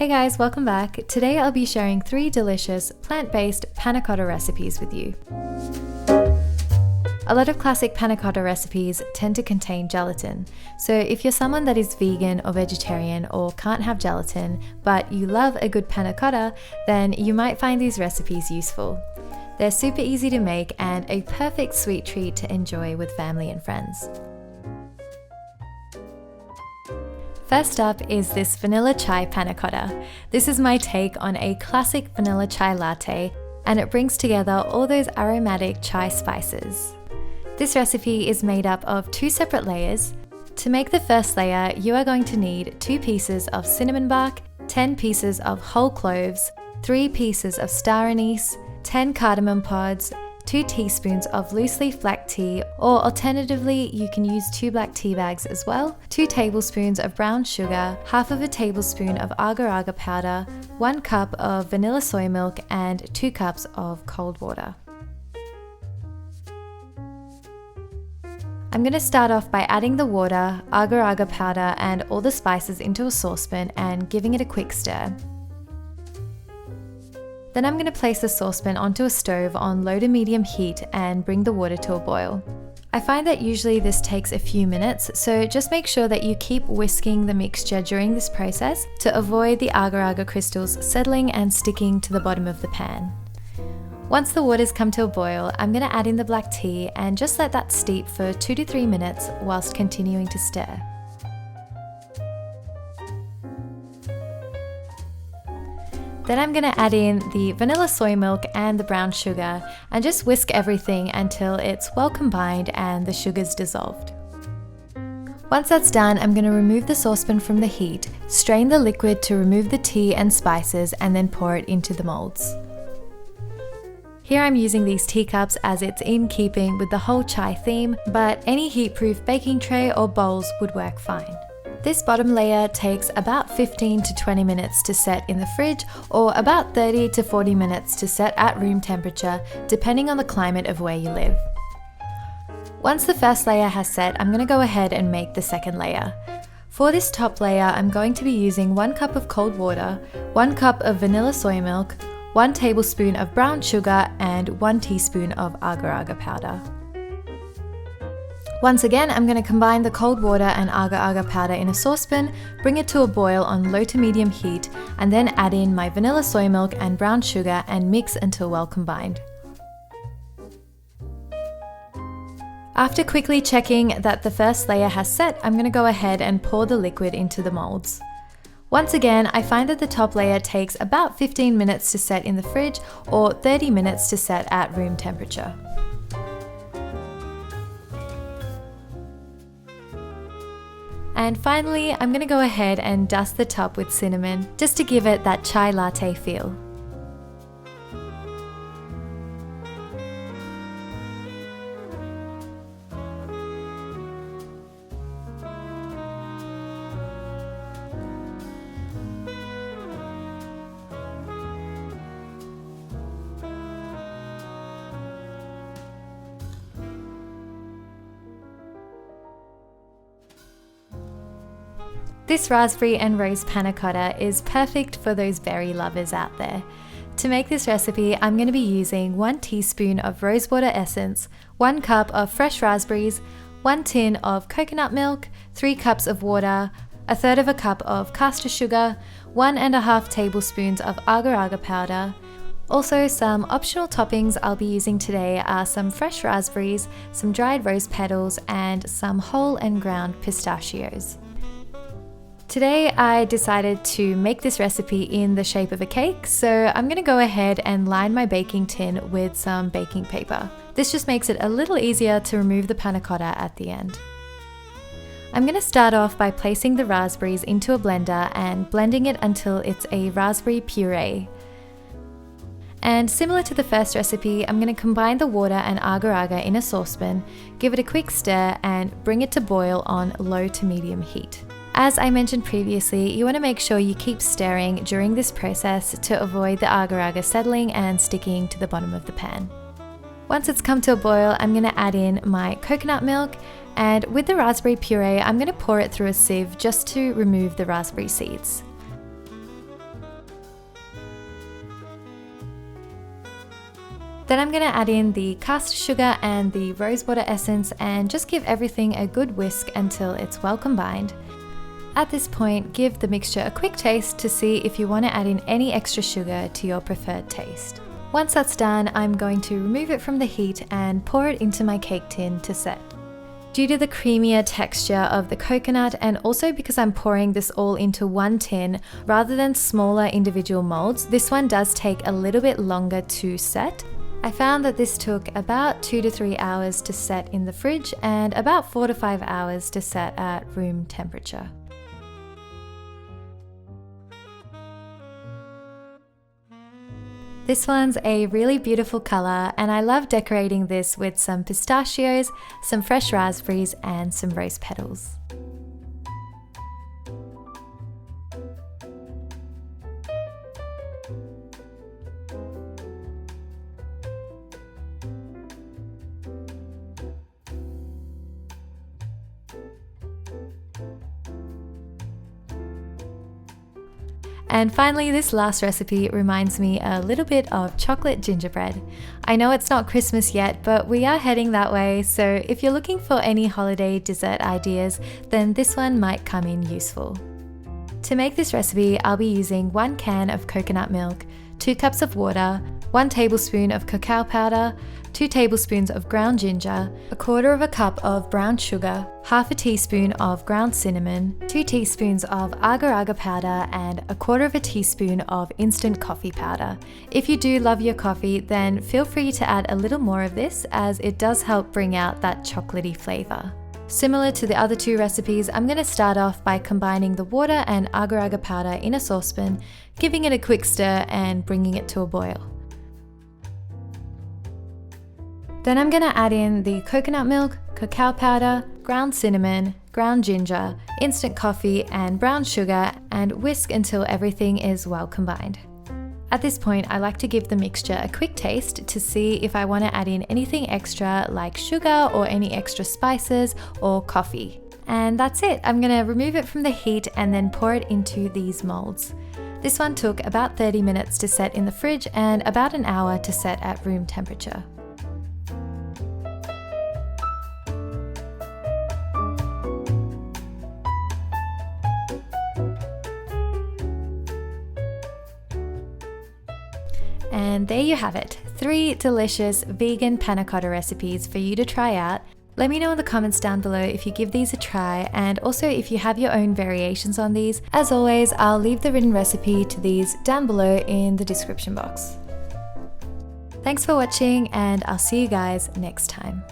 Hey guys, welcome back. Today I'll be sharing 3 delicious plant-based panna cotta recipes with you. A lot of classic panna cotta recipes tend to contain gelatin, so if you're someone that is vegan or vegetarian or can't have gelatin, but you love a good panna cotta, then you might find these recipes useful. They're super easy to make and a perfect sweet treat to enjoy with family and friends. First up is this vanilla chai panna cotta. This is my take on a classic vanilla chai latte, and it brings together all those aromatic chai spices. This recipe is made up of 2 separate layers. To make the first layer, you are going to need 2 pieces of cinnamon bark, 10 pieces of whole cloves, 3 pieces of star anise, 10 cardamom pods, 2 teaspoons of loose leaf black tea, or alternatively you can use 2 black tea bags as well, 2 tablespoons of brown sugar, half of a tablespoon of agar powder, 1 cup of vanilla soy milk, and 2 cups of cold water. I'm going to start off by adding the water, agar powder, and all the spices into a saucepan and giving it a quick stir. Then I'm going to place the saucepan onto a stove on low to medium heat and bring the water to a boil. I find that usually this takes a few minutes, so just make sure that you keep whisking the mixture during this process to avoid the agar crystals settling and sticking to the bottom of the pan. Once the water's come to a boil, I'm going to add in the black tea and just let that steep for 2 to 3 minutes whilst continuing to stir. Then I'm going to add in the vanilla soy milk and the brown sugar and just whisk everything until it's well combined and the sugar's dissolved. Once that's done, I'm going to remove the saucepan from the heat, strain the liquid to remove the tea and spices, and then pour it into the molds. Here I'm using these teacups as it's in keeping with the whole chai theme, but any heat-proof baking tray or bowls would work fine. This bottom layer takes about 15 to 20 minutes to set in the fridge, or about 30 to 40 minutes to set at room temperature, depending on the climate of where you live. Once the first layer has set, I'm going to go ahead and make the second layer. For this top layer, I'm going to be using 1 cup of cold water, 1 cup of vanilla soy milk, 1 tablespoon of brown sugar, and 1 teaspoon of agar powder. Once again, I'm going to combine the cold water and agar powder in a saucepan, bring it to a boil on low to medium heat, and then add in my vanilla soy milk and brown sugar and mix until well combined. After quickly checking that the first layer has set, I'm going to go ahead and pour the liquid into the molds. Once again, I find that the top layer takes about 15 minutes to set in the fridge or 30 minutes to set at room temperature. And finally, I'm going to go ahead and dust the top with cinnamon, just to give it that chai latte feel. This raspberry and rose panna cotta is perfect for those berry lovers out there. To make this recipe, I'm going to be using 1 teaspoon of rosewater essence, 1 cup of fresh raspberries, 1 tin of coconut milk, 3 cups of water, 1/3 of a cup of caster sugar, 1.5 tablespoons of agar powder. Also, some optional toppings I'll be using today are some fresh raspberries, some dried rose petals, and some whole and ground pistachios. Today I decided to make this recipe in the shape of a cake, so I'm going to go ahead and line my baking tin with some baking paper. This just makes it a little easier to remove the panna cotta at the end. I'm going to start off by placing the raspberries into a blender and blending it until it's a raspberry puree. And similar to the first recipe, I'm going to combine the water and agar in a saucepan, give it a quick stir, and bring it to boil on low to medium heat. As I mentioned previously, you want to make sure you keep stirring during this process to avoid the agar settling and sticking to the bottom of the pan. Once it's come to a boil, I'm going to add in my coconut milk, and with the raspberry puree, I'm going to pour it through a sieve just to remove the raspberry seeds. Then I'm going to add in the caster sugar and the rosewater essence and just give everything a good whisk until it's well combined. At this point, give the mixture a quick taste to see if you want to add in any extra sugar to your preferred taste. Once that's done, I'm going to remove it from the heat and pour it into my cake tin to set. Due to the creamier texture of the coconut and also because I'm pouring this all into one tin rather than smaller individual molds, this one does take a little bit longer to set. I found that this took about 2 to 3 hours to set in the fridge and about 4 to 5 hours to set at room temperature. This one's a really beautiful color and I love decorating this with some pistachios, some fresh raspberries and some rose petals. And finally, this last recipe reminds me a little bit of chocolate gingerbread. I know it's not Christmas yet, but we are heading that way, so if you're looking for any holiday dessert ideas, then this one might come in useful. To make this recipe, I'll be using 1 can of coconut milk, 2 cups of water, 1 tablespoon of cacao powder, 2 tablespoons of ground ginger, 1/4 cup of brown sugar, 1/2 teaspoon of ground cinnamon, 2 teaspoons of agar powder, and 1/4 teaspoon of instant coffee powder. If you do love your coffee, then feel free to add a little more of this as it does help bring out that chocolatey flavour. Similar to the other 2 recipes, I'm going to start off by combining the water and agar powder in a saucepan, giving it a quick stir and bringing it to a boil. Then I'm going to add in the coconut milk, cacao powder, ground cinnamon, ground ginger, instant coffee and brown sugar and whisk until everything is well combined. At this point, I like to give the mixture a quick taste to see if I want to add in anything extra like sugar or any extra spices or coffee. And that's it. I'm going to remove it from the heat and then pour it into these molds. This one took about 30 minutes to set in the fridge and about an hour to set at room temperature. And there you have it, 3 delicious vegan panna cotta recipes for you to try out. Let me know in the comments down below if you give these a try and also if you have your own variations on these. As always, I'll leave the written recipe to these down below in the description box. Thanks for watching and I'll see you guys next time.